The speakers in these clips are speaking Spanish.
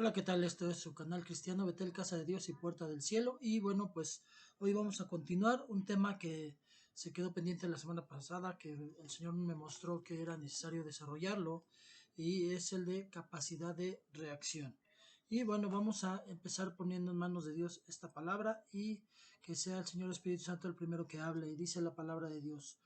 Hola, ¿qué tal? Esto es su canal cristiano Betel, Casa de Dios y Puerta del Cielo. Y bueno, pues hoy vamos a continuar un tema que se quedó pendiente la semana pasada, que el Señor me mostró que era necesario desarrollarlo, y es el de capacidad de reacción. Y bueno, vamos a empezar poniendo en manos de Dios esta palabra y que sea el Señor Espíritu Santo el primero que hable. Y dice la palabra de Dios: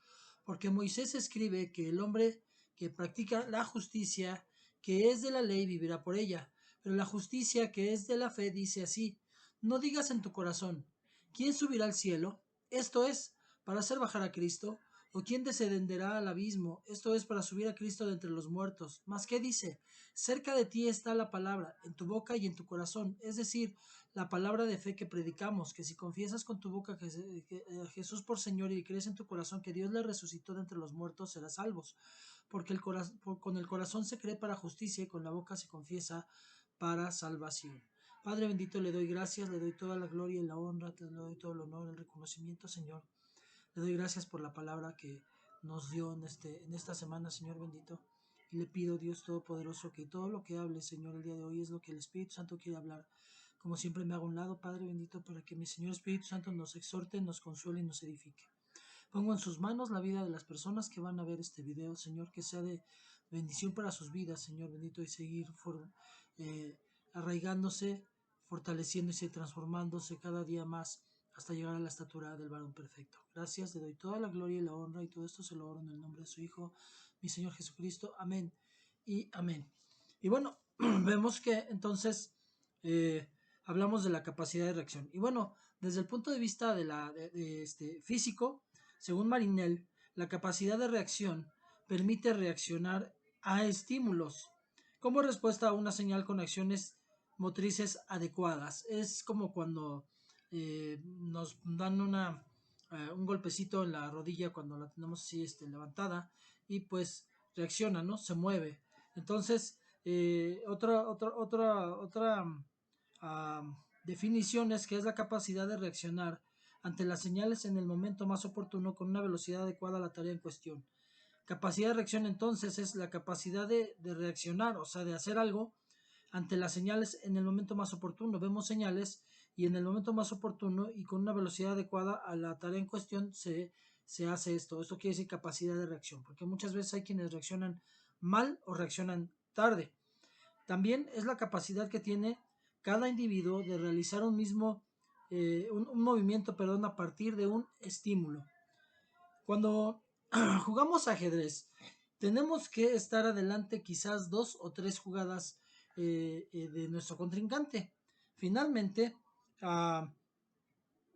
porque Moisés escribe que el hombre que practica la justicia, que es de la ley, vivirá por ella. Pero la justicia que es de la fe dice así: no digas en tu corazón, ¿quién subirá al cielo? Esto es, para hacer bajar a Cristo. ¿O quién descenderá al abismo? Esto es, para subir a Cristo de entre los muertos. Mas, ¿qué dice? Cerca de ti está la palabra, en tu boca y en tu corazón. Es decir, la palabra de fe que predicamos, que si confiesas con tu boca que Jesús por Señor y crees en tu corazón que Dios le resucitó de entre los muertos, serás salvos. Porque con el corazón se cree para justicia y con la boca se confiesa para salvación. Padre bendito, le doy gracias, le doy toda la gloria y la honra, te doy todo el honor, el reconocimiento, Señor. Le doy gracias por la palabra que nos dio en esta semana, Señor bendito. Y le pido, Dios Todopoderoso, que todo lo que hable, Señor, el día de hoy es lo que el Espíritu Santo quiere hablar. Como siempre me hago a un lado, Padre bendito, para que mi Señor Espíritu Santo nos exhorte, nos consuele y nos edifique. Pongo en sus manos la vida de las personas que van a ver este video, Señor, que sea de bendición para sus vidas, Señor bendito, y seguir arraigándose, fortaleciéndose y transformándose cada día más hasta llegar a la estatura del varón perfecto. Gracias, le doy toda la gloria y la honra, y todo esto se lo oro en el nombre de su Hijo, mi Señor Jesucristo. Amén y amén. Y bueno, vemos que entonces hablamos de la capacidad de reacción. Y bueno, desde el punto de vista de físico, según Marinel, la capacidad de reacción permite reaccionar a estímulos como respuesta a una señal con acciones motrices adecuadas. Es como cuando nos dan un golpecito en la rodilla cuando la tenemos así levantada, y pues reacciona, ¿no? Se mueve. Entonces, otra definición es que es la capacidad de reaccionar ante las señales en el momento más oportuno con una velocidad adecuada a la tarea en cuestión. Capacidad de reacción entonces es la capacidad de reaccionar, o sea, de hacer algo ante las señales en el momento más oportuno. Vemos señales y en el momento más oportuno y con una velocidad adecuada a la tarea en cuestión se hace esto. Esto quiere decir capacidad de reacción, porque muchas veces hay quienes reaccionan mal o reaccionan tarde. También es la capacidad que tiene cada individuo de realizar un movimiento, a partir de un estímulo. Cuando jugamos ajedrez, tenemos que estar adelante quizás 2 o 3 jugadas de nuestro contrincante. Finalmente,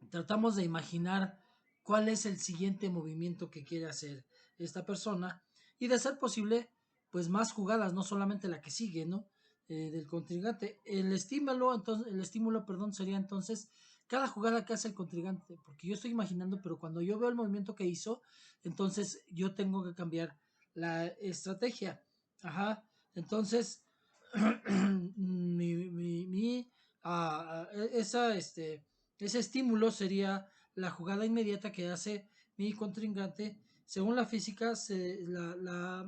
tratamos de imaginar cuál es el siguiente movimiento que quiere hacer esta persona, y de ser posible, pues más jugadas, no solamente la que sigue, ¿no? Del contrincante. El estímulo, perdón, sería entonces cada jugada que hace el contrincante, porque yo estoy imaginando, pero cuando yo veo el movimiento que hizo, entonces yo tengo que cambiar la estrategia. Ajá. Entonces, ese estímulo sería la jugada inmediata que hace mi contrincante. Según la física, la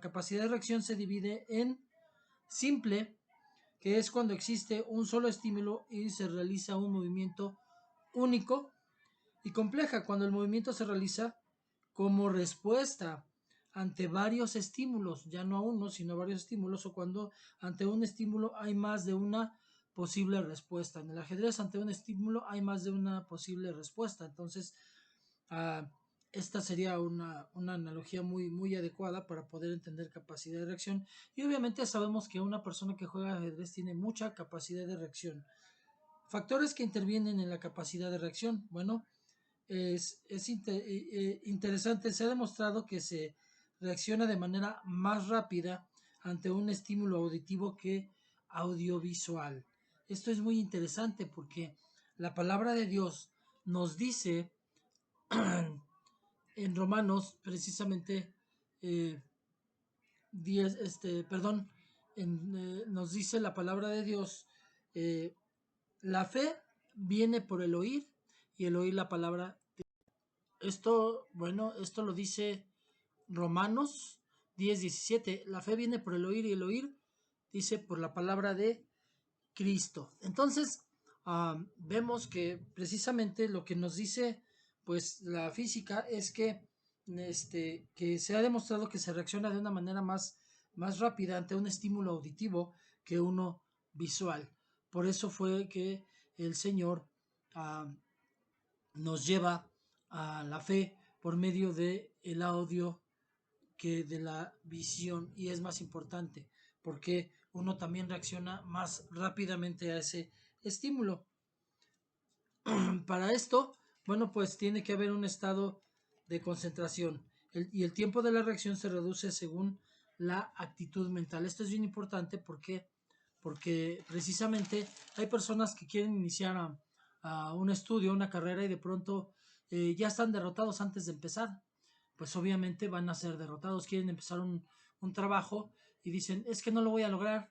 capacidad de reacción se divide en simple, que es cuando existe un solo estímulo y se realiza un movimiento único, y compleja, cuando el movimiento se realiza como respuesta ante varios estímulos, ya no a uno, sino a varios estímulos, o cuando ante un estímulo hay más de una posible respuesta. En el ajedrez, ante un estímulo hay más de una posible respuesta. Entonces, esta sería una analogía muy adecuada para poder entender capacidad de reacción. Y obviamente sabemos que una persona que juega ajedrez tiene mucha capacidad de reacción. Factores que intervienen en la capacidad de reacción. Bueno, es interesante. Se ha demostrado que se reacciona de manera más rápida ante un estímulo auditivo que audiovisual. Esto es muy interesante porque la palabra de Dios nos dice en Romanos, precisamente 10, nos dice la palabra de Dios, la fe viene por el oír y el oír la palabra. Esto lo dice Romanos 10:17. La fe viene por el oír y el oír dice por la palabra de Cristo. Entonces, vemos que precisamente lo que nos dice pues la física es que se ha demostrado que se reacciona de una manera más rápida ante un estímulo auditivo que uno visual. Por eso fue que el Señor nos lleva a la fe por medio de el audio que de la visión, y es más importante porque uno también reacciona más rápidamente a ese estímulo. Para esto, bueno, pues tiene que haber un estado de concentración y el tiempo de la reacción se reduce según la actitud mental. Esto es bien importante porque precisamente hay personas que quieren iniciar a un estudio, una carrera, y de pronto ya están derrotados antes de empezar. Pues obviamente van a ser derrotados, quieren empezar un trabajo y dicen, es que no lo voy a lograr,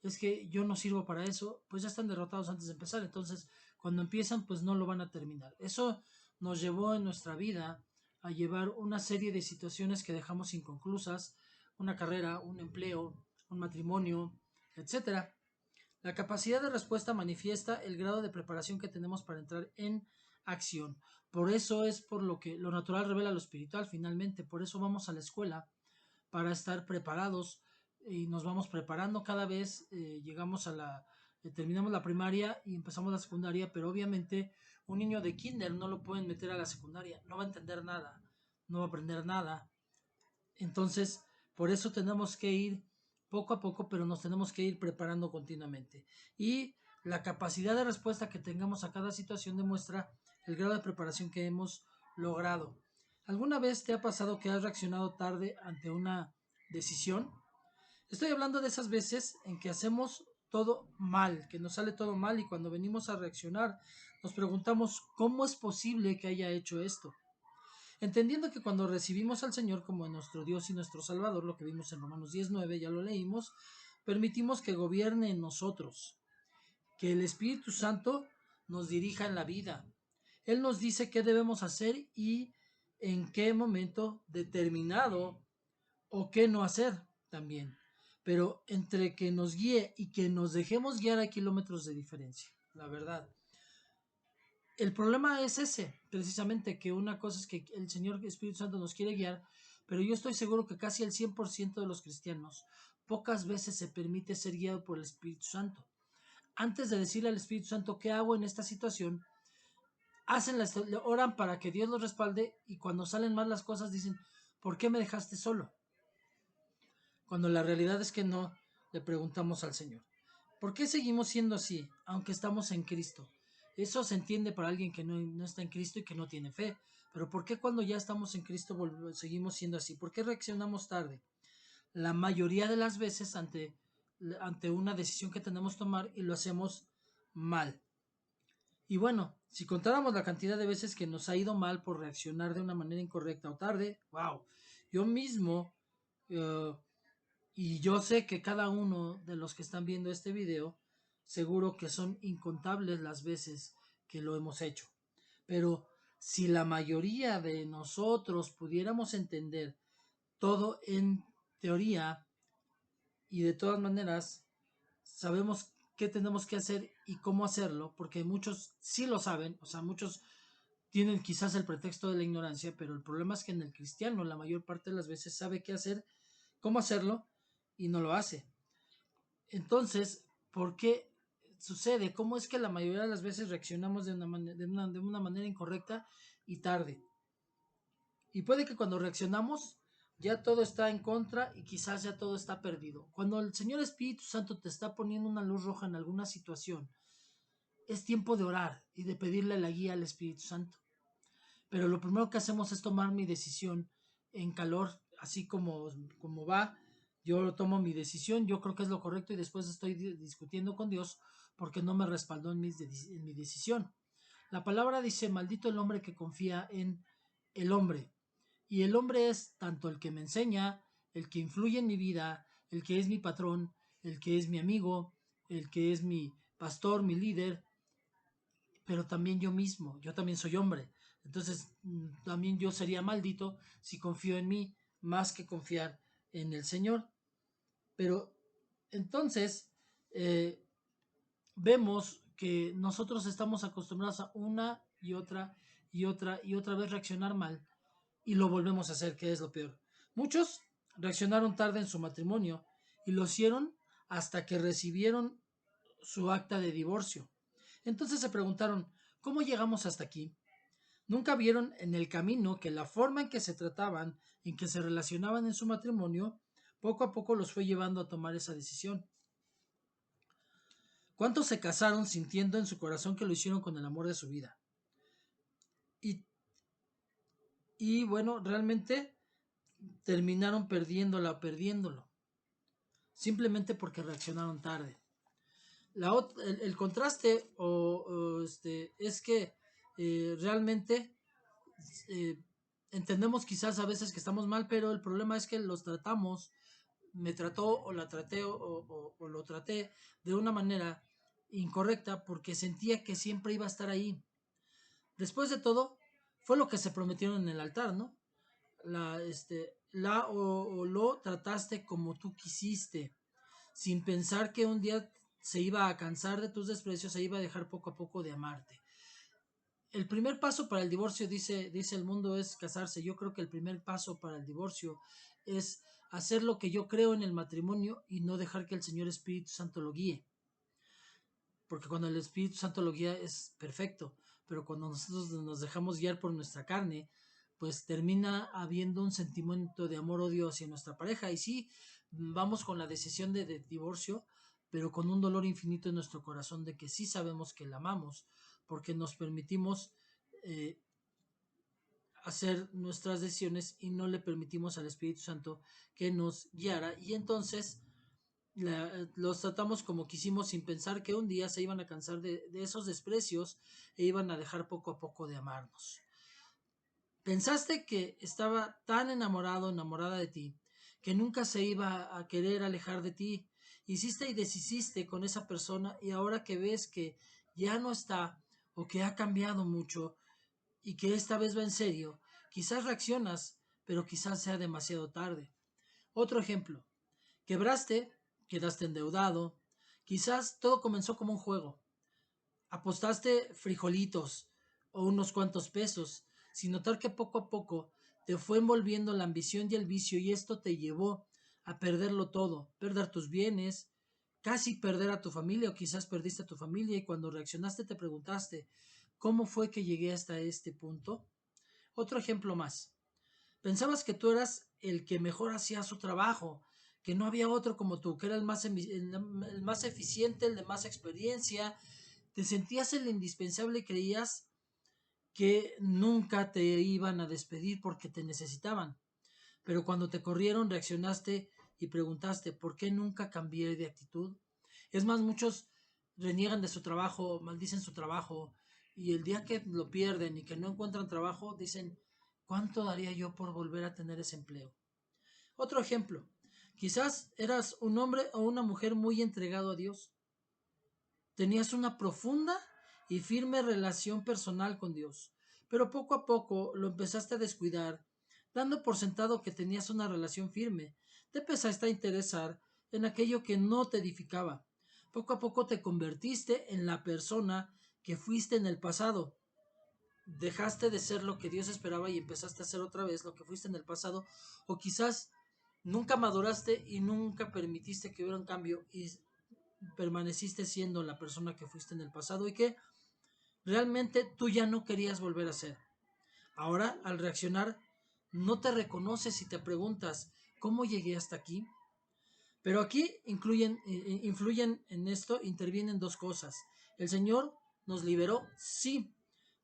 es que yo no sirvo para eso, pues ya están derrotados antes de empezar. Entonces cuando empiezan pues no lo van a terminar. Eso nos llevó en nuestra vida a llevar una serie de situaciones que dejamos inconclusas, una carrera, un empleo, un matrimonio, etcétera. La capacidad de respuesta manifiesta el grado de preparación que tenemos para entrar en acción. Por eso es por lo que lo natural revela lo espiritual finalmente. Por eso vamos a la escuela, para estar preparados, y nos vamos preparando cada vez. Llegamos a terminamos la primaria y empezamos la secundaria, pero obviamente un niño de kinder no lo pueden meter a la secundaria, no va a entender nada, no va a aprender nada. Entonces, por eso tenemos que ir poco a poco, pero nos tenemos que ir preparando continuamente. Y la capacidad de respuesta que tengamos a cada situación demuestra el grado de preparación que hemos logrado. ¿Alguna vez te ha pasado que has reaccionado tarde ante una decisión? Estoy hablando de esas veces en que hacemos todo mal, que nos sale todo mal, y cuando venimos a reaccionar nos preguntamos cómo es posible que haya hecho esto. Entendiendo que cuando recibimos al Señor como nuestro Dios y nuestro Salvador, lo que vimos en Romanos 19, ya lo leímos, permitimos que gobierne en nosotros, que el Espíritu Santo nos dirija en la vida. Él nos dice qué debemos hacer y en qué momento determinado, o qué no hacer también. Pero entre que nos guíe y que nos dejemos guiar hay kilómetros de diferencia, la verdad. El problema es ese, precisamente, que una cosa es que el Señor Espíritu Santo nos quiere guiar, pero yo estoy seguro que casi el 100% de los cristianos pocas veces se permite ser guiado por el Espíritu Santo. Antes de decirle al Espíritu Santo qué hago en esta situación, oran para que Dios los respalde, y cuando salen mal las cosas dicen, ¿por qué me dejaste solo? Cuando la realidad es que no le preguntamos al Señor. ¿Por qué seguimos siendo así, aunque estamos en Cristo? Eso se entiende para alguien que no está en Cristo y que no tiene fe. Pero ¿por qué cuando ya estamos en Cristo seguimos siendo así? ¿Por qué reaccionamos tarde? La mayoría de las veces ante una decisión que tenemos que tomar, y lo hacemos mal. Y bueno, si contáramos la cantidad de veces que nos ha ido mal por reaccionar de una manera incorrecta o tarde, wow, yo mismo, y yo sé que cada uno de los que están viendo este video, seguro que son incontables las veces que lo hemos hecho. Pero si la mayoría de nosotros pudiéramos entender todo en teoría, y de todas maneras sabemos qué tenemos que hacer y cómo hacerlo, porque muchos sí lo saben, o sea, muchos tienen quizás el pretexto de la ignorancia, pero el problema es que en el cristiano la mayor parte de las veces sabe qué hacer, cómo hacerlo, y no lo hace. Entonces, ¿por qué sucede? ¿Cómo es que la mayoría de las veces reaccionamos de una manera incorrecta y tarde? Y puede que cuando reaccionamos ya todo está en contra y quizás ya todo está perdido. Cuando el Señor Espíritu Santo te está poniendo una luz roja en alguna situación, es tiempo de orar y de pedirle la guía al Espíritu Santo. Pero lo primero que hacemos es tomar mi decisión en calor, así como va. Yo tomo mi decisión, yo creo que es lo correcto, y después estoy discutiendo con Dios porque no me respaldó en mi decisión. La palabra dice, maldito el hombre que confía en el hombre. Y el hombre es tanto el que me enseña, el que influye en mi vida, el que es mi patrón, el que es mi amigo, el que es mi pastor, mi líder, pero también yo mismo, yo también soy hombre. Entonces, también yo sería maldito si confío en mí más que confiar en el Señor. Pero Entonces, eh, vemos que nosotros estamos acostumbrados a una y otra y otra y otra vez reaccionar mal y lo volvemos a hacer, que es lo peor. Muchos reaccionaron tarde en su matrimonio y lo hicieron hasta que recibieron su acta de divorcio. Entonces se preguntaron, ¿cómo llegamos hasta aquí? Nunca vieron en el camino que la forma en que se trataban, en que se relacionaban en su matrimonio, poco a poco los fue llevando a tomar esa decisión. ¿Cuántos se casaron sintiendo en su corazón que lo hicieron con el amor de su vida? Y, y bueno, realmente terminaron perdiéndolo, simplemente porque reaccionaron tarde. El contraste es que realmente eh, entendemos quizás a veces que estamos mal, pero el problema es que los tratamos, me trató o la traté o lo traté de una manera incorrecta porque sentía que siempre iba a estar ahí. Después de todo, fue lo que se prometieron en el altar, ¿no? O lo trataste como tú quisiste, sin pensar que un día se iba a cansar de tus desprecios, se iba a dejar poco a poco de amarte. El primer paso para el divorcio, dice el mundo, es casarse. Yo creo que el primer paso para el divorcio es hacer lo que yo creo en el matrimonio y no dejar que el Señor Espíritu Santo lo guíe. Porque cuando el Espíritu Santo lo guía es perfecto, pero cuando nosotros nos dejamos guiar por nuestra carne, pues termina habiendo un sentimiento de amor-odio hacia nuestra pareja. Y sí, vamos con la decisión de divorcio, pero con un dolor infinito en nuestro corazón de que sí sabemos que la amamos, porque nos permitimos eh, hacer nuestras decisiones y no le permitimos al Espíritu Santo que nos guiara. Y entonces los tratamos como quisimos sin pensar que un día se iban a cansar de esos desprecios e iban a dejar poco a poco de amarnos. Pensaste que estaba tan enamorada de ti, que nunca se iba a querer alejar de ti. Hiciste y deshiciste con esa persona y ahora que ves que ya no está o que ha cambiado mucho y que esta vez va en serio, quizás reaccionas, pero quizás sea demasiado tarde. Otro ejemplo, quebraste, quedaste endeudado, quizás todo comenzó como un juego. Apostaste frijolitos o unos cuantos pesos, sin notar que poco a poco te fue envolviendo la ambición y el vicio y esto te llevó a perderlo todo, perder tus bienes, casi perder a tu familia o quizás perdiste a tu familia y cuando reaccionaste te preguntaste, ¿cómo fue que llegué hasta este punto? Otro ejemplo más. Pensabas que tú eras el que mejor hacía su trabajo, que no había otro como tú, que era el más eficiente, el de más experiencia. Te sentías el indispensable y creías que nunca te iban a despedir porque te necesitaban. Pero cuando te corrieron reaccionaste y preguntaste, ¿por qué nunca cambié de actitud? Es más, muchos reniegan de su trabajo, maldicen su trabajo y el día que lo pierden y que no encuentran trabajo dicen, ¿cuánto daría yo por volver a tener ese empleo? Otro ejemplo, quizás eras un hombre o una mujer muy entregado a Dios. Tenías una profunda y firme relación personal con Dios, pero poco a poco lo empezaste a descuidar, dando por sentado que tenías una relación firme. Te empezaste a interesar en aquello que no te edificaba. Poco a poco te convertiste en la persona que fuiste en el pasado. Dejaste de ser lo que Dios esperaba y empezaste a ser otra vez lo que fuiste en el pasado, o quizás nunca maduraste y nunca permitiste que hubiera un cambio y permaneciste siendo la persona que fuiste en el pasado y que realmente tú ya no querías volver a ser. Ahora, al reaccionar, no te reconoces y te preguntas, ¿cómo llegué hasta aquí? Pero aquí influyen en esto, intervienen dos cosas. El Señor nos liberó, sí,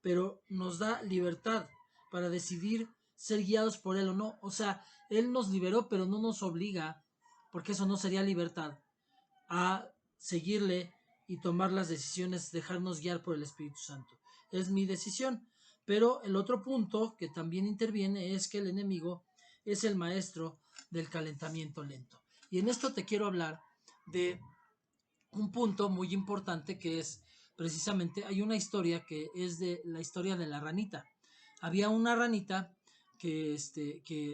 pero nos da libertad para decidir ser guiados por Él o no. O sea, Él nos liberó, pero no nos obliga, porque eso no sería libertad, a seguirle y tomar las decisiones, dejarnos guiar por el Espíritu Santo. Es mi decisión. Pero el otro punto que también interviene es que el enemigo es el maestro del calentamiento lento. Y en esto te quiero hablar de un punto muy importante que es precisamente, hay una historia que es de la historia de la ranita. Había una ranita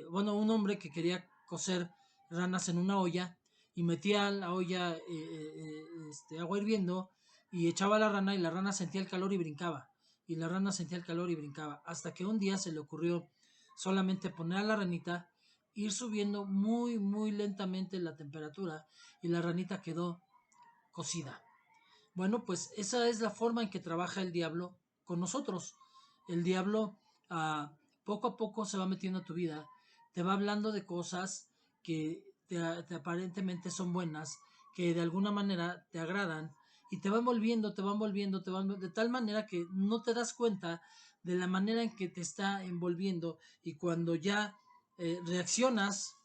bueno, un hombre que quería cocer ranas en una olla y metía a la olla agua hirviendo y echaba la rana y la rana sentía el calor y brincaba. Y la rana sentía el calor y brincaba. Hasta que un día se le ocurrió solamente poner a la ranita, ir subiendo muy, muy lentamente la temperatura y la ranita quedó cocida. Bueno, pues esa es la forma en que trabaja el diablo con nosotros. El diablo poco a poco se va metiendo a tu vida, te va hablando de cosas que te aparentemente son buenas, que de alguna manera te agradan y te van volviendo, de tal manera que no te das cuenta de la manera en que te está envolviendo y cuando ya reaccionas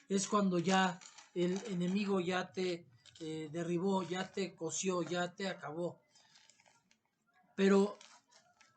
es cuando ya el enemigo ya te derribó, ya te coció, ya te acabó. Pero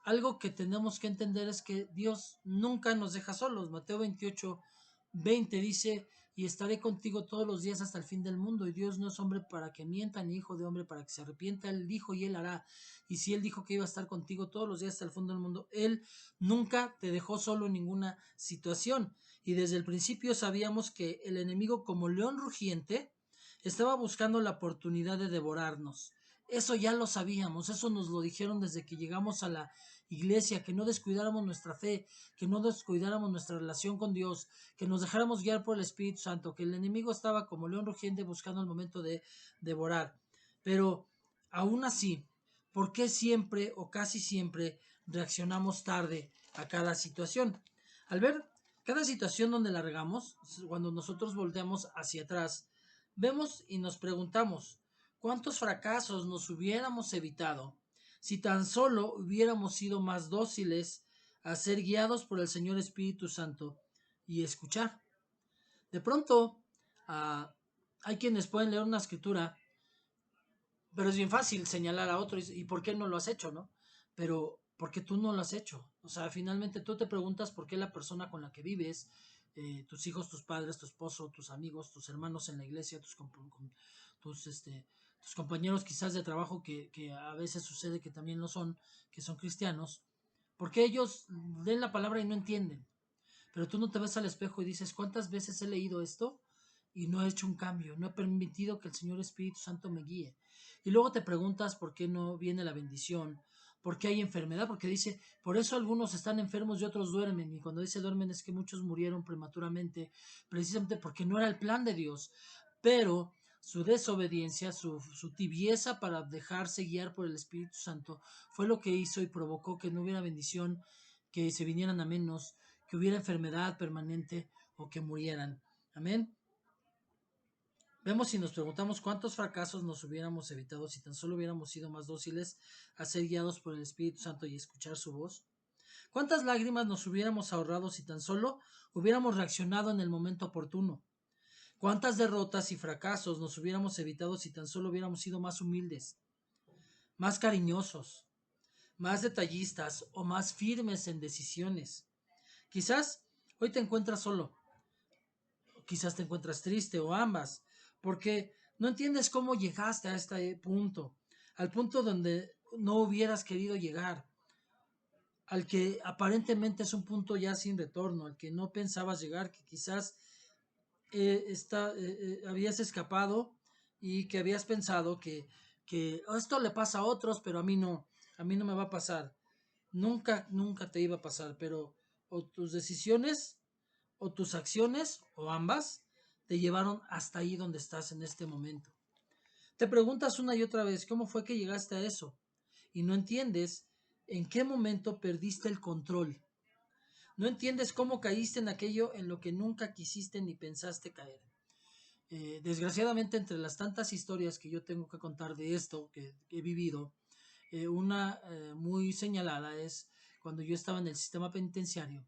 algo que tenemos que entender es que Dios nunca nos deja solos. Mateo 28:20 dice, y estaré contigo todos los días hasta el fin del mundo. Y Dios no es hombre para que mienta, ni hijo de hombre para que se arrepienta. Él dijo y él hará. Y si él dijo que iba a estar contigo todos los días hasta el fin del mundo, él nunca te dejó solo en ninguna situación. Y desde el principio sabíamos que el enemigo, como león rugiente, estaba buscando la oportunidad de devorarnos. Eso ya lo sabíamos, eso nos lo dijeron desde que llegamos a la iglesia, que no descuidáramos nuestra fe, que no descuidáramos nuestra relación con Dios, que nos dejáramos guiar por el Espíritu Santo, que el enemigo estaba como león rugiente buscando el momento de devorar. Pero aún así, ¿por qué siempre o casi siempre reaccionamos tarde a cada situación? Al ver cada situación donde la regamos, cuando nosotros volteamos hacia atrás, vemos y nos preguntamos, ¿cuántos fracasos nos hubiéramos evitado si tan solo hubiéramos sido más dóciles a ser guiados por el Señor Espíritu Santo y escuchar? De pronto, uh, hay quienes pueden leer una escritura, pero es bien fácil señalar a otro y ¿por qué no lo has hecho, no? Pero porque tú no lo has hecho. O sea, finalmente tú te preguntas por qué la persona con la que vives, tus hijos, tus padres, tu esposo, tus amigos, tus hermanos en la iglesia, tus, tus compañeros quizás de trabajo que a veces sucede que también lo son, que son cristianos, porque ellos leen la palabra y no entienden. Pero tú no te ves al espejo y dices, ¿cuántas veces he leído esto? Y no he hecho un cambio, no he permitido que el Señor Espíritu Santo me guíe. Y luego te preguntas por qué no viene la bendición, por qué hay enfermedad, porque dice, por eso algunos están enfermos y otros duermen. Y cuando dice duermen es que muchos murieron prematuramente, precisamente porque no era el plan de Dios. Pero su desobediencia, su tibieza para dejarse guiar por el Espíritu Santo, fue lo que hizo y provocó que no hubiera bendición, que se vinieran a menos, que hubiera enfermedad permanente o que murieran. Amén. Vemos y nos preguntamos cuántos fracasos nos hubiéramos evitado si tan solo hubiéramos sido más dóciles a ser guiados por el Espíritu Santo y escuchar su voz. ¿Cuántas lágrimas nos hubiéramos ahorrado si tan solo hubiéramos reaccionado en el momento oportuno? ¿Cuántas derrotas y fracasos nos hubiéramos evitado si tan solo hubiéramos sido más humildes, más cariñosos, más detallistas o más firmes en decisiones? Quizás hoy te encuentras solo, quizás te encuentras triste o ambas, porque no entiendes cómo llegaste a este punto, al punto donde no hubieras querido llegar, al que aparentemente es un punto ya sin retorno, al que no pensabas llegar, que quizás habías escapado y que habías pensado que esto le pasa a otros, pero a mí no me va a pasar. Nunca, nunca te iba a pasar, pero o tus decisiones o tus acciones o ambas te llevaron hasta ahí donde estás en este momento. Te preguntas una y otra vez cómo fue que llegaste a eso y no entiendes en qué momento perdiste el control. No entiendes cómo caíste en aquello en lo que nunca quisiste ni pensaste caer. Desgraciadamente, entre las tantas historias que yo tengo que contar de esto que he vivido, una muy señalada es cuando yo estaba en el sistema penitenciario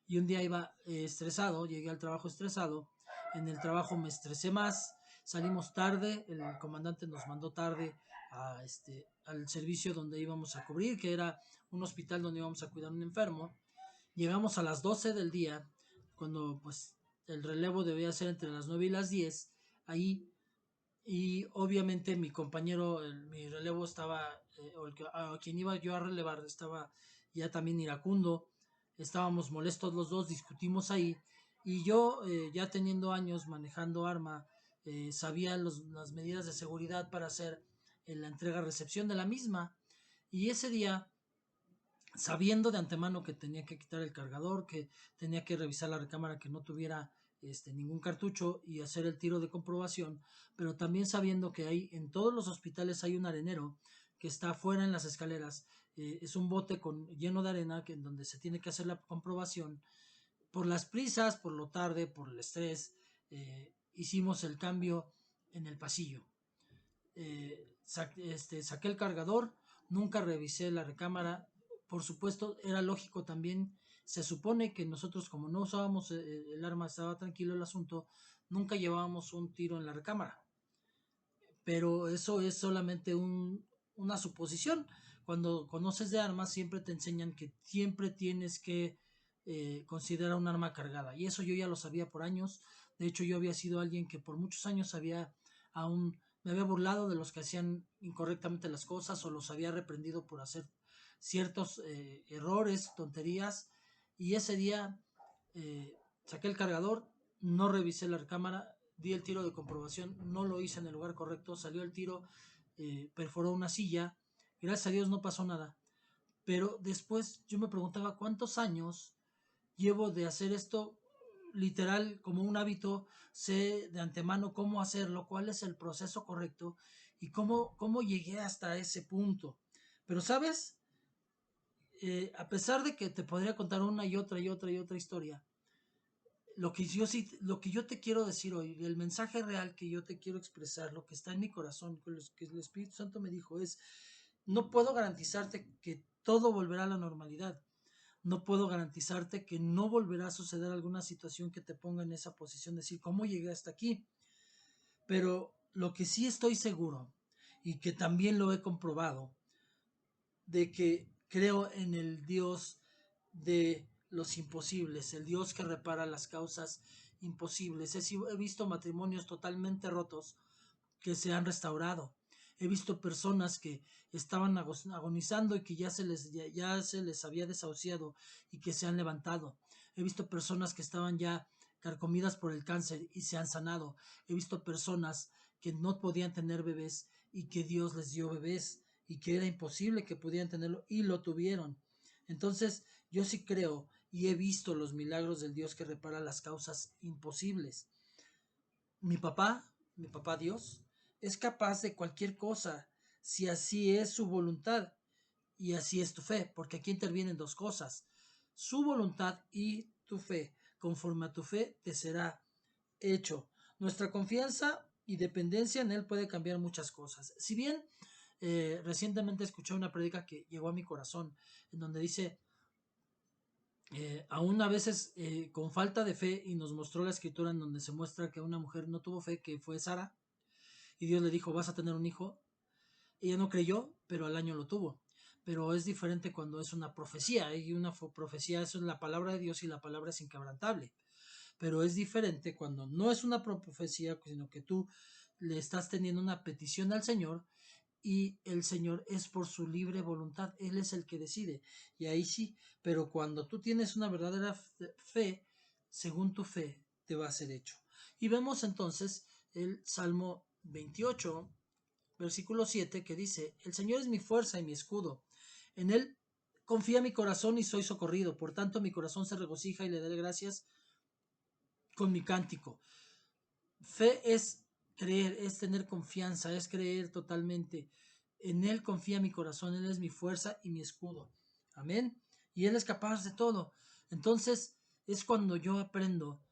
y un día iba estresado, llegué al trabajo estresado, en el trabajo me estresé más, salimos tarde, el comandante nos mandó tarde al servicio donde íbamos a cubrir, que era un hospital donde íbamos a cuidar a un enfermo. Llegamos a las 12 del día, cuando pues el relevo debía ser entre las 9 y las 10, ahí, y obviamente mi compañero, mi relevo estaba, o a quien iba yo a relevar, estaba ya también iracundo, estábamos molestos los dos, discutimos ahí, y yo ya teniendo años manejando arma, sabía las medidas de seguridad para hacer la entrega-recepción de la misma. Y ese día, sabiendo de antemano que tenía que quitar el cargador, que tenía que revisar la recámara que no tuviera ningún cartucho y hacer el tiro de comprobación, pero también sabiendo que hay en todos los hospitales hay un arenero que está afuera en las escaleras, es un bote lleno de arena en donde se tiene que hacer la comprobación. Por las prisas, por lo tarde, por el estrés, hicimos el cambio en el pasillo. Saqué el cargador, nunca revisé la recámara. Por supuesto, era lógico también. Se supone que nosotros, como no usábamos el arma, estaba tranquilo el asunto, nunca llevábamos un tiro en la recámara. Pero eso es solamente una suposición. Cuando conoces de armas, siempre te enseñan que siempre tienes que considerar un arma cargada. Y eso yo ya lo sabía por años. De hecho, yo había sido alguien que por muchos años me había burlado de los que hacían incorrectamente las cosas o los había reprendido por hacer ciertos errores, tonterías. Y ese día saqué el cargador, no revisé la recámara, di el tiro de comprobación, no lo hice en el lugar correcto, salió el tiro, perforó una silla, gracias a Dios no pasó nada. Pero después yo me preguntaba cuántos años llevo de hacer esto literal como un hábito, sé de antemano cómo hacerlo, cuál es el proceso correcto y cómo llegué hasta ese punto. Pero sabes, a pesar de que te podría contar una y otra y otra y otra historia, lo que yo te quiero decir hoy, el mensaje real que yo te quiero expresar, lo que está en mi corazón, que el Espíritu Santo me dijo es, no puedo garantizarte que todo volverá a la normalidad. No puedo garantizarte que no volverá a suceder alguna situación que te ponga en esa posición de decir, ¿cómo llegué hasta aquí? Pero lo que sí estoy seguro, y que también lo he comprobado, de que creo en el Dios de los imposibles, el Dios que repara las causas imposibles. He visto matrimonios totalmente rotos que se han restaurado. He visto personas que estaban agonizando y que ya se les había desahuciado y que se han levantado. He visto personas que estaban ya carcomidas por el cáncer y se han sanado. He visto personas que no podían tener bebés y que Dios les dio bebés y que era imposible que pudieran tenerlo y lo tuvieron. Entonces, yo sí creo y he visto los milagros del Dios que repara las causas imposibles. Mi papá Dios, es capaz de cualquier cosa si así es su voluntad y así es tu fe, porque aquí intervienen dos cosas, su voluntad y tu fe. Conforme a tu fe te será hecho. Nuestra confianza y dependencia en Él puede cambiar muchas cosas. Si bien recientemente escuché una prédica que llegó a mi corazón, en donde dice, aún a veces con falta de fe, y nos mostró la escritura en donde se muestra que una mujer no tuvo fe, que fue Sara, y Dios le dijo, vas a tener un hijo. Ella no creyó, pero al año lo tuvo. Pero es diferente cuando es una profecía, y una profecía, eso es la palabra de Dios y la palabra es inquebrantable. Pero es diferente cuando no es una profecía, sino que tú le estás teniendo una petición al Señor y el Señor es por su libre voluntad, Él es el que decide. Y ahí sí, pero cuando tú tienes una verdadera fe, según tu fe, te va a ser hecho. Y vemos entonces el Salmo 28, versículo 7, que dice, el Señor es mi fuerza y mi escudo. En Él confía mi corazón y soy socorrido. Por tanto, mi corazón se regocija y le daré gracias con mi cántico. Fe es creer, es tener confianza, es creer totalmente. En Él confía mi corazón, Él es mi fuerza y mi escudo. Amén. Y Él es capaz de todo. Entonces es cuando yo aprendo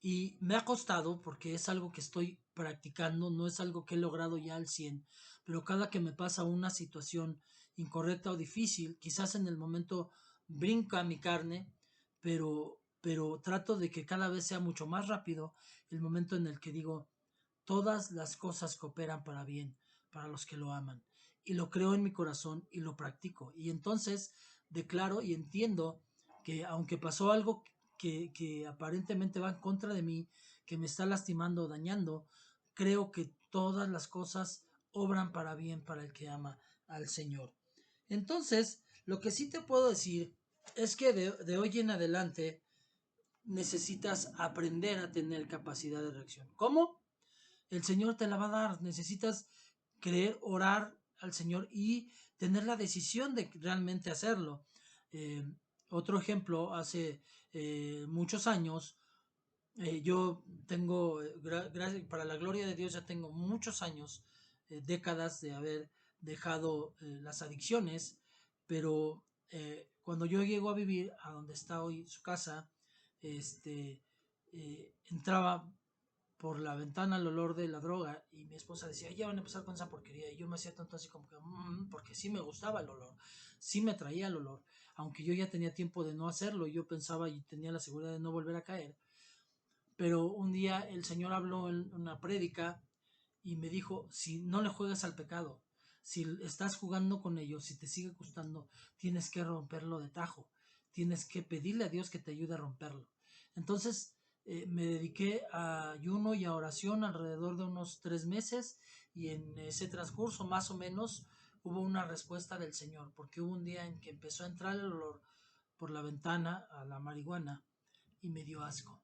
y me ha costado porque es algo que estoy practicando, no es algo que he logrado ya al 100, pero cada que me pasa una situación incorrecta o difícil, quizás en el momento brinca mi carne, pero trato de que cada vez sea mucho más rápido el momento en el que digo, todas las cosas cooperan para bien, para los que lo aman. Y lo creo en mi corazón y lo practico. Y entonces declaro y entiendo que aunque pasó algo que aparentemente va en contra de mí, que me está lastimando o dañando, creo que todas las cosas obran para bien para el que ama al Señor. Entonces, lo que sí te puedo decir es que de hoy en adelante necesitas aprender a tener capacidad de reacción. ¿Cómo? el Señor te la va a dar. Necesitas creer, orar al Señor y tener la decisión de realmente hacerlo. Eh, Otro ejemplo, hace muchos años, yo tengo, para la gloria de Dios, ya tengo muchos años, décadas de haber dejado las adicciones, pero cuando yo llego a vivir a donde está hoy su casa, este, entraba por la ventana el olor de la droga y mi esposa decía, ya van a empezar con esa porquería. Y yo me hacía tanto así como que, porque sí me gustaba el olor, sí me traía el olor, aunque yo ya tenía tiempo de no hacerlo y yo pensaba y tenía la seguridad de no volver a caer. Pero un día el Señor habló en una prédica y me dijo, si no le juegas al pecado, si estás jugando con ello, si te sigue gustando, tienes que romperlo de tajo, tienes que pedirle a Dios que te ayude a romperlo. Entonces me dediqué a ayuno y a oración alrededor de unos 3 meses y en ese transcurso más o menos hubo una respuesta del Señor, porque hubo un día en que empezó a entrar el olor por la ventana a la marihuana y me dio asco.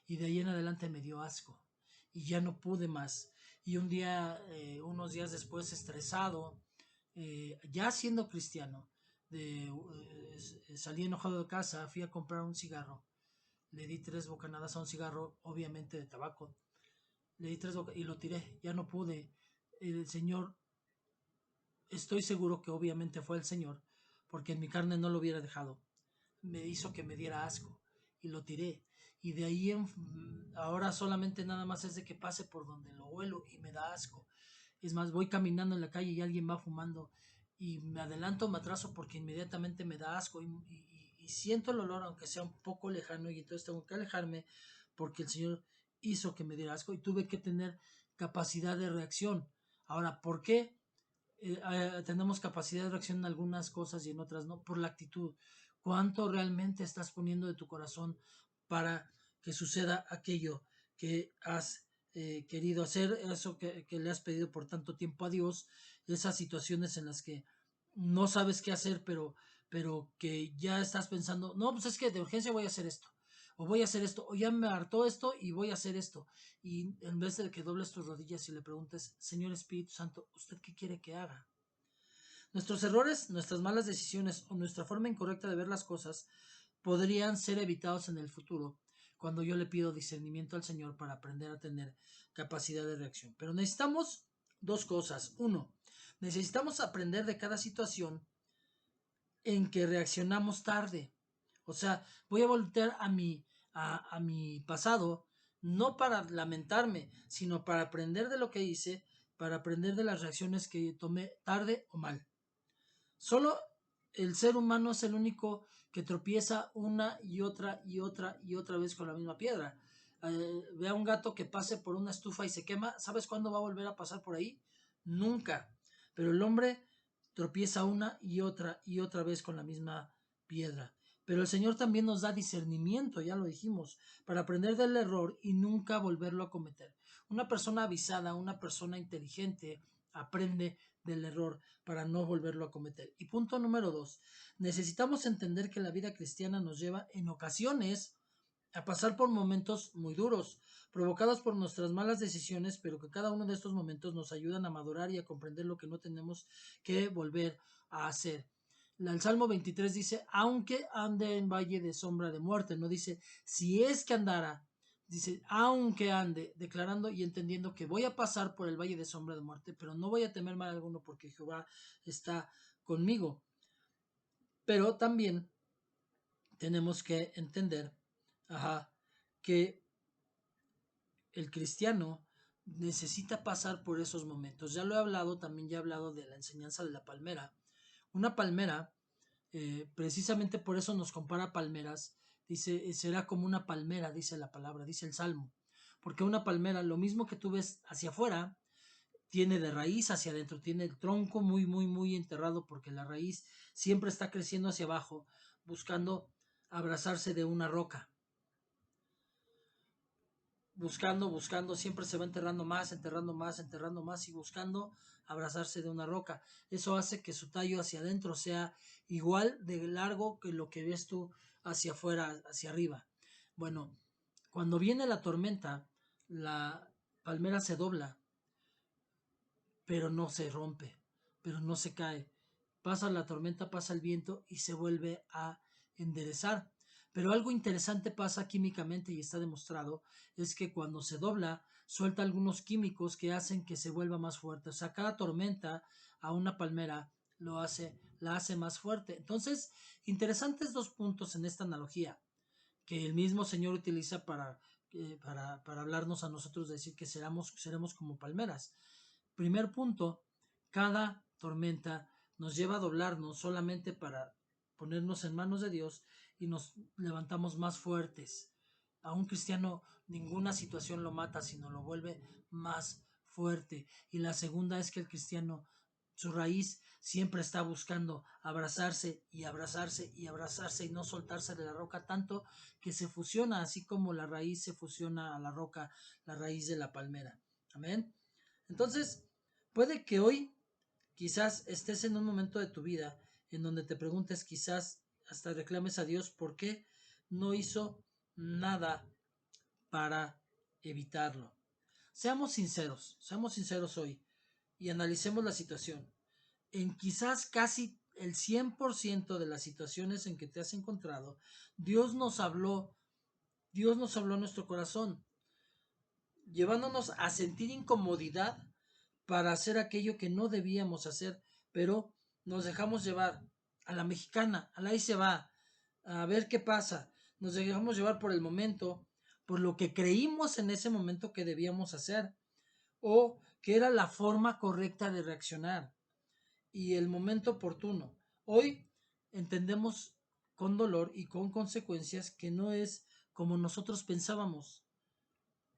Y de ahí en adelante me dio asco y ya no pude más. Y un día, unos días después, estresado, ya siendo cristiano, salí enojado de casa, fui a comprar un cigarro, le di 3 bocanadas a un cigarro, obviamente de tabaco, le di y lo tiré, ya no pude. El Señor, estoy seguro que obviamente fue el Señor, porque en mi carne no lo hubiera dejado, me hizo que me diera asco y lo tiré. Y de ahí ahora solamente nada más es de que pase por donde lo huelo y me da asco. Es más, voy caminando en la calle y alguien va fumando y me adelanto, me atraso porque inmediatamente me da asco y siento el olor aunque sea un poco lejano y entonces tengo que alejarme porque el Señor hizo que me diera asco y tuve que tener capacidad de reacción. Ahora, ¿por qué? Tenemos capacidad de reacción en algunas cosas y en otras no, por la actitud. ¿Cuánto realmente estás poniendo de tu corazón para que suceda aquello que has querido hacer, eso que le has pedido por tanto tiempo a Dios, esas situaciones en las que no sabes qué hacer, pero que ya estás pensando, no, pues es que de urgencia voy a hacer esto, o voy a hacer esto, o ya me hartó esto y voy a hacer esto. Y en vez de que dobles tus rodillas y le preguntes, Señor Espíritu Santo, ¿usted qué quiere que haga? Nuestros errores, nuestras malas decisiones o nuestra forma incorrecta de ver las cosas podrían ser evitados en el futuro cuando yo le pido discernimiento al Señor para aprender a tener capacidad de reacción. Pero necesitamos dos cosas. Uno, necesitamos aprender de cada situación en que reaccionamos tarde. O sea, voy a voltear a mi pasado, no para lamentarme, sino para aprender de lo que hice, para aprender de las reacciones que tomé tarde o mal. Solo el ser humano es el único que tropieza una y otra y otra y otra vez con la misma piedra. Ve a un gato que pase por una estufa y se quema, ¿sabes cuándo va a volver a pasar por ahí? Nunca. Pero el hombre tropieza una y otra vez con la misma piedra. Pero el Señor también nos da discernimiento, ya lo dijimos, para aprender del error y nunca volverlo a cometer. Una persona avisada, una persona inteligente, aprende del error para no volverlo a cometer. Y punto número 2, necesitamos entender que la vida cristiana nos lleva en ocasiones a pasar por momentos muy duros, provocados por nuestras malas decisiones, pero que cada uno de estos momentos nos ayudan a madurar y a comprender lo que no tenemos que volver a hacer. El Salmo 23 dice, aunque ande en valle de sombra de muerte, no dice, si es que andara, dice, aunque ande, declarando y entendiendo que voy a pasar por el valle de sombra de muerte, pero no voy a temer mal alguno porque Jehová está conmigo. Pero también tenemos que entender, que el cristiano necesita pasar por esos momentos. Ya lo he hablado, también ya he hablado de la enseñanza de la palmera. Una palmera, precisamente por eso nos compara palmeras, dice, será como una palmera, dice la palabra, dice el Salmo. Porque una palmera, lo mismo que tú ves hacia afuera, tiene de raíz hacia adentro, tiene el tronco muy, muy, muy enterrado porque la raíz siempre está creciendo hacia abajo, buscando abrazarse de una roca. Buscando, siempre se va enterrando más, enterrando más, enterrando más y buscando abrazarse de una roca. Eso hace que su tallo hacia adentro sea igual de largo que lo que ves tú hacia afuera, hacia arriba. Bueno, cuando viene la tormenta, la palmera se dobla, pero no se rompe, pero no se cae. Pasa la tormenta, pasa el viento y se vuelve a enderezar. Pero algo interesante pasa químicamente y está demostrado, es que cuando se dobla, suelta algunos químicos que hacen que se vuelva más fuerte. O sea, cada tormenta a una palmera la hace más fuerte. Entonces, interesantes dos puntos en esta analogía que el mismo Señor utiliza para hablarnos a nosotros, de decir que seremos como palmeras. Primer punto, cada tormenta nos lleva a doblarnos solamente para ponernos en manos de Dios y nos levantamos más fuertes. A un cristiano ninguna situación lo mata, sino lo vuelve más fuerte. Y la segunda es que el cristiano, su raíz siempre está buscando abrazarse y abrazarse y abrazarse y no soltarse de la roca, tanto que se fusiona, así como la raíz se fusiona a la roca, la raíz de la palmera. Amén. Entonces, puede que hoy quizás estés en un momento de tu vida en donde te preguntes, quizás hasta reclames a Dios por qué no hizo nada para evitarlo. Seamos sinceros hoy y analicemos la situación. En quizás casi el 100% de las situaciones en que te has encontrado, Dios nos habló, Dios nos habló a nuestro corazón, llevándonos a sentir incomodidad para hacer aquello que no debíamos hacer, pero nos dejamos llevar a la mexicana, a la ahí se va, a ver qué pasa, nos dejamos llevar por el momento, por lo que creímos en ese momento que debíamos hacer, o que era la forma correcta de reaccionar y el momento oportuno. Hoy entendemos con dolor y con consecuencias que no es como nosotros pensábamos,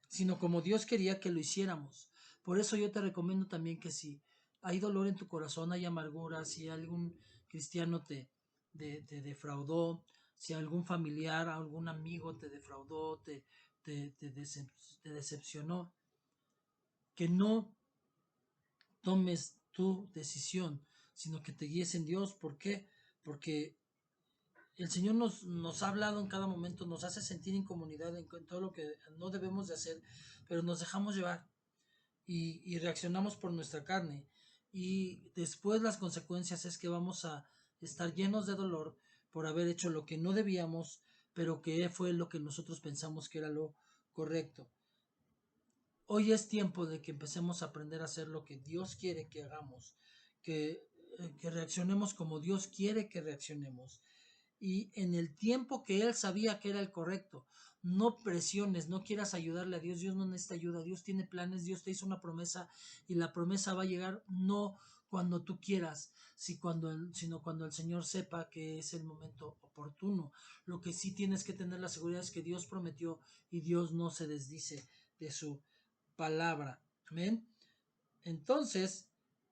sino como Dios quería que lo hiciéramos. Por eso yo te recomiendo también que si hay dolor en tu corazón, hay amargura, si algún cristiano te defraudó, si algún familiar, algún amigo te defraudó, te decepcionó, que no tomes tu decisión, sino que te guíes en Dios. ¿Por qué? Porque el Señor nos ha hablado en cada momento, nos hace sentir incomodidad en todo lo que no debemos de hacer, pero nos dejamos llevar y reaccionamos por nuestra carne. Y después las consecuencias es que vamos a estar llenos de dolor por haber hecho lo que no debíamos, pero que fue lo que nosotros pensamos que era lo correcto. Hoy es tiempo de que empecemos a aprender a hacer lo que Dios quiere que hagamos, que reaccionemos como Dios quiere que reaccionemos y en el tiempo que Él sabía que era el correcto. No presiones, no quieras ayudarle a Dios. Dios no necesita ayuda, Dios tiene planes, Dios te hizo una promesa y la promesa va a llegar no cuando tú quieras, sino cuando el Señor sepa que es el momento oportuno. Lo que sí tienes que tener la seguridad es que Dios prometió y Dios no se desdice de su palabra. Amén. Entonces,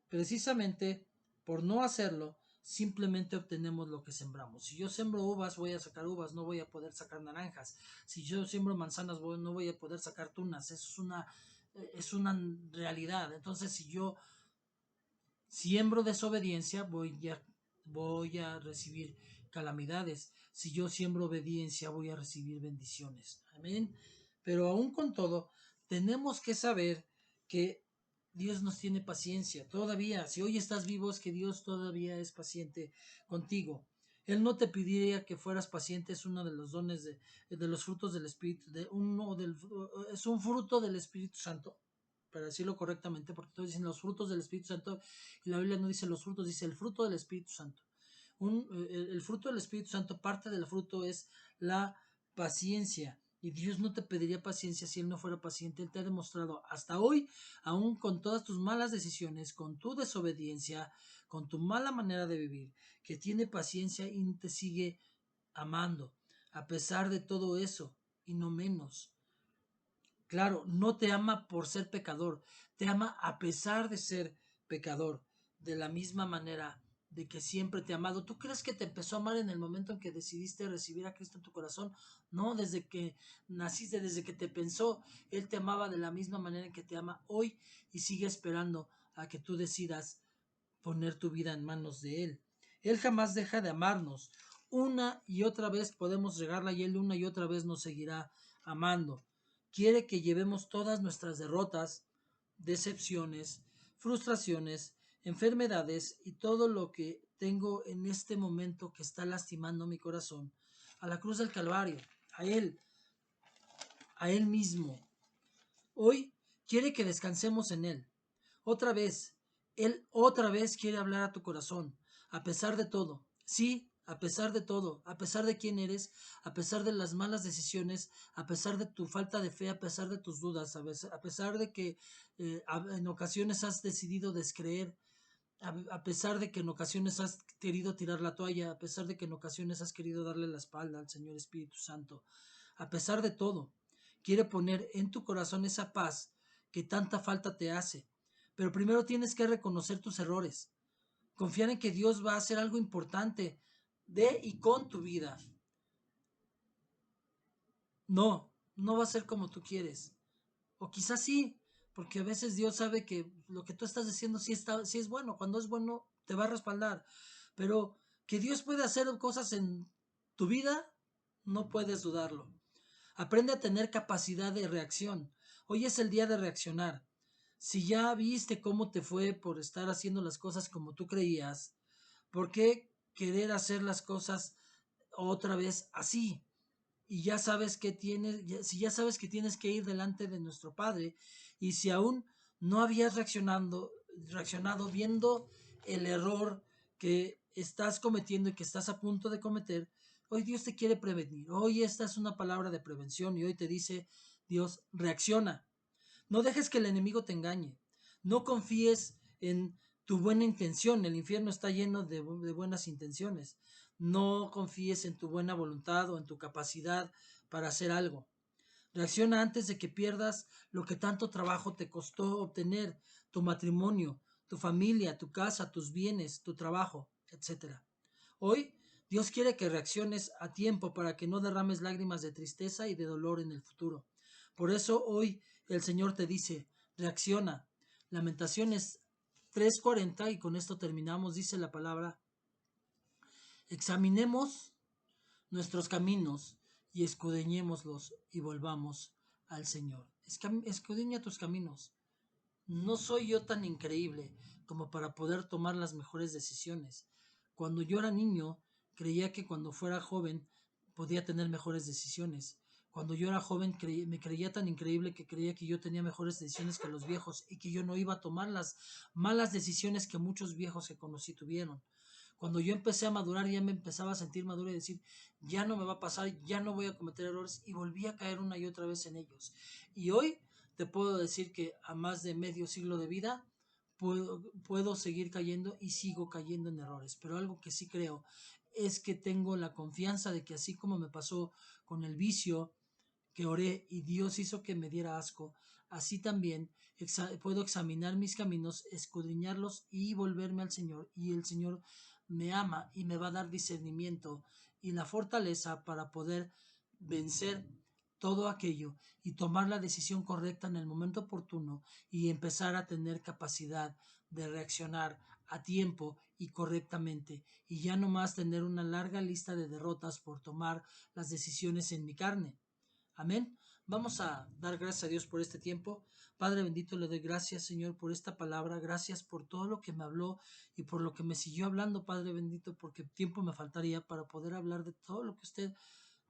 precisamente por no hacerlo, simplemente obtenemos lo que sembramos. Si yo siembro uvas, voy a sacar uvas, no voy a poder sacar naranjas. Si yo siembro manzanas, no voy a poder sacar tunas. Eso es una realidad. Entonces, si yo siembro desobediencia, voy a recibir calamidades. Si yo siembro obediencia, voy a recibir bendiciones. Amén. Pero aún con todo, tenemos que saber que Dios nos tiene paciencia. Todavía, si hoy estás vivo, es que Dios todavía es paciente contigo. Él no te pediría que fueras paciente, es uno de los dones de los frutos del Espíritu, es un fruto del Espíritu Santo, para decirlo correctamente, porque todos dicen los frutos del Espíritu Santo y la Biblia no dice los frutos, dice el fruto del Espíritu Santo. El fruto del Espíritu Santo, parte del fruto es la paciencia. Y Dios no te pediría paciencia si Él no fuera paciente. Él te ha demostrado hasta hoy, aún con todas tus malas decisiones, con tu desobediencia, con tu mala manera de vivir, que tiene paciencia y te sigue amando, a pesar de todo eso, y no menos. Claro, no te ama por ser pecador, te ama a pesar de ser pecador, de la misma manera de que siempre te ha amado. ¿Tú crees que te empezó a amar en el momento en que decidiste recibir a Cristo en tu corazón? No, desde que naciste, desde que te pensó, Él te amaba de la misma manera en que te ama hoy y sigue esperando a que tú decidas poner tu vida en manos de Él. Él jamás deja de amarnos. Una y otra vez podemos regarla y Él una y otra vez nos seguirá amando. quiere que llevemos todas nuestras derrotas, decepciones, frustraciones, enfermedades y todo lo que tengo en este momento que está lastimando mi corazón a la cruz del Calvario, a Él mismo. Hoy quiere que descansemos en Él. Él otra vez quiere hablar a tu corazón, a pesar de todo. Sí, a pesar de todo, a pesar de quién eres, a pesar de las malas decisiones, a pesar de tu falta de fe, a pesar de tus dudas, a pesar de que en ocasiones has decidido descreer, a pesar de que en ocasiones has querido tirar la toalla, a pesar de que en ocasiones has querido darle la espalda al Señor Espíritu Santo, a pesar de todo, quiere poner en tu corazón esa paz que tanta falta te hace. Pero primero tienes que reconocer tus errores, confiar en que Dios va a hacer algo importante de y con tu vida. No va a ser como tú quieres. O quizás sí, porque a veces Dios sabe que lo que tú estás diciendo sí es bueno. Cuando es bueno, te va a respaldar. Pero que Dios puede hacer cosas en tu vida, no puedes dudarlo. Aprende a tener capacidad de reacción. Hoy es el día de reaccionar. Si ya viste cómo te fue por estar haciendo las cosas como tú creías, ¿por qué querer hacer las cosas otra vez así? Y ya sabes que si ya sabes que tienes que ir delante de nuestro Padre, y si aún no habías reaccionado viendo el error que estás cometiendo y que estás a punto de cometer, hoy Dios te quiere prevenir. Hoy esta es una palabra de prevención y hoy te dice Dios, reacciona. No dejes que el enemigo te engañe. No confíes en tu buena intención. El infierno está lleno de buenas intenciones. No confíes en tu buena voluntad o en tu capacidad para hacer algo. Reacciona antes de que pierdas lo que tanto trabajo te costó obtener, tu matrimonio, tu familia, tu casa, tus bienes, tu trabajo, etcétera. Hoy Dios quiere que reacciones a tiempo para que no derrames lágrimas de tristeza y de dolor en el futuro. Por eso hoy el Señor te dice, reacciona. Lamentaciones 3:40 y con esto terminamos, dice la palabra, examinemos nuestros caminos y escudriñémoslos y volvamos al Señor. Escudriña tus caminos. No soy yo tan increíble como para poder tomar las mejores decisiones. Cuando yo era niño, creía que cuando fuera joven podía tener mejores decisiones. Cuando yo era joven me creía tan increíble que creía que yo tenía mejores decisiones que los viejos y que yo no iba a tomar las malas decisiones que muchos viejos que conocí tuvieron. Cuando yo empecé a madurar, ya me empezaba a sentir maduro y decir, ya no me va a pasar, ya no voy a cometer errores y volví a caer una y otra vez en ellos. Y hoy te puedo decir que a más de medio siglo de vida puedo seguir cayendo y sigo cayendo en errores. Pero algo que sí creo es que tengo la confianza de que así como me pasó con el vicio, que oré y Dios hizo que me diera asco, así también puedo examinar mis caminos, escudriñarlos y volverme al Señor. Y el Señor me ama y me va a dar discernimiento y la fortaleza para poder vencer todo aquello y tomar la decisión correcta en el momento oportuno y empezar a tener capacidad de reaccionar a tiempo y correctamente y ya no más tener una larga lista de derrotas por tomar las decisiones en mi carne. Amén. Vamos a dar gracias a Dios por este tiempo. Padre bendito, le doy gracias, Señor, por esta palabra. Gracias por todo lo que me habló y por lo que me siguió hablando, Padre bendito, porque tiempo me faltaría para poder hablar de todo lo que usted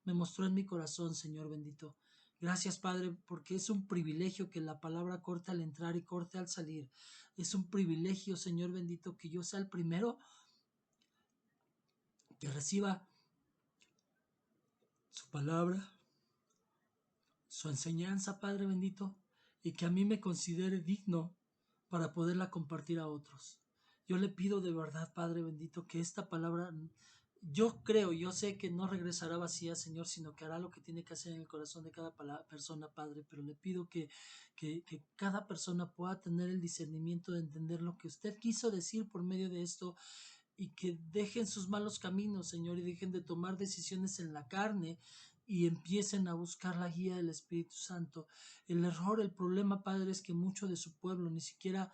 me mostró en mi corazón, Señor bendito. Gracias, Padre, porque es un privilegio que la palabra corte al entrar y corte al salir. Es un privilegio, Señor bendito, que yo sea el primero que reciba su palabra, su enseñanza, Padre bendito, y que a mí me considere digno para poderla compartir a otros. Yo le pido de verdad, Padre bendito, que esta palabra, yo sé que no regresará vacía, Señor, sino que hará lo que tiene que hacer en el corazón de cada persona, Padre, pero le pido que cada persona pueda tener el discernimiento de entender lo que usted quiso decir por medio de esto y que dejen sus malos caminos, Señor, y dejen de tomar decisiones en la carne y empiecen a buscar la guía del Espíritu Santo. El error, el problema, Padre, es que mucho de su pueblo ni siquiera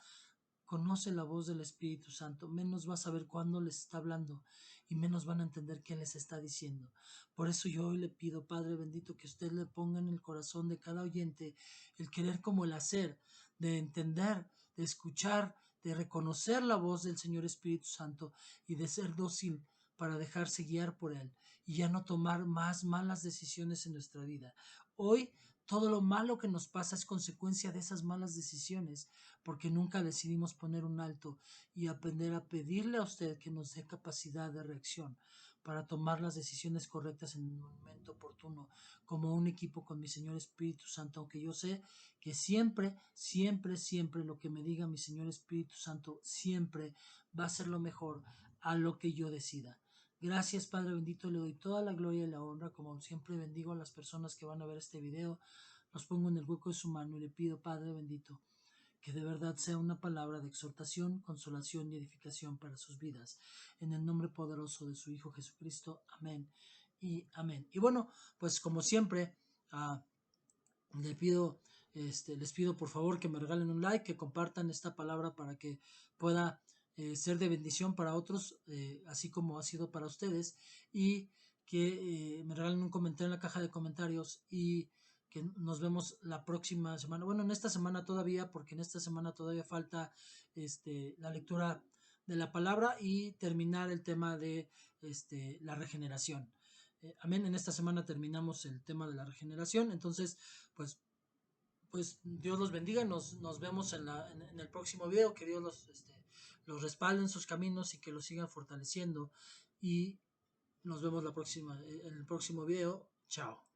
conoce la voz del Espíritu Santo, menos va a saber cuándo les está hablando. y menos van a entender qué les está diciendo. Por eso yo hoy le pido, Padre bendito, que usted le ponga en el corazón de cada oyente el querer como el hacer, de entender, de escuchar, de reconocer la voz del Señor Espíritu Santo y de ser dócil para dejarse guiar por Él y ya no tomar más malas decisiones en nuestra vida. Hoy todo lo malo que nos pasa es consecuencia de esas malas decisiones, porque nunca decidimos poner un alto y aprender a pedirle a usted que nos dé capacidad de reacción para tomar las decisiones correctas en el momento oportuno, como un equipo con mi Señor Espíritu Santo, aunque yo sé que siempre, siempre, siempre lo que me diga mi Señor Espíritu Santo, siempre va a ser lo mejor a lo que yo decida. Gracias, Padre bendito, le doy toda la gloria y la honra, como siempre bendigo a las personas que van a ver este video, los pongo en el hueco de su mano y le pido, Padre bendito, que de verdad sea una palabra de exhortación, consolación y edificación para sus vidas. En el nombre poderoso de su Hijo Jesucristo. Amén y amén. Y bueno, pues como siempre, le pido, les pido por favor que me regalen un like, que compartan esta palabra para que pueda ser de bendición para otros, así como ha sido para ustedes, y que me regalen un comentario en la caja de comentarios y que nos vemos la próxima semana. Bueno, en esta semana todavía, porque en esta semana todavía falta la lectura de la palabra y terminar el tema de la regeneración. Amén. En esta semana terminamos el tema de la regeneración. Entonces, pues, pues Dios los bendiga. Nos vemos en el próximo video. Que Dios los respalde en sus caminos y que los sigan fortaleciendo. Y nos vemos en el próximo video. Chao.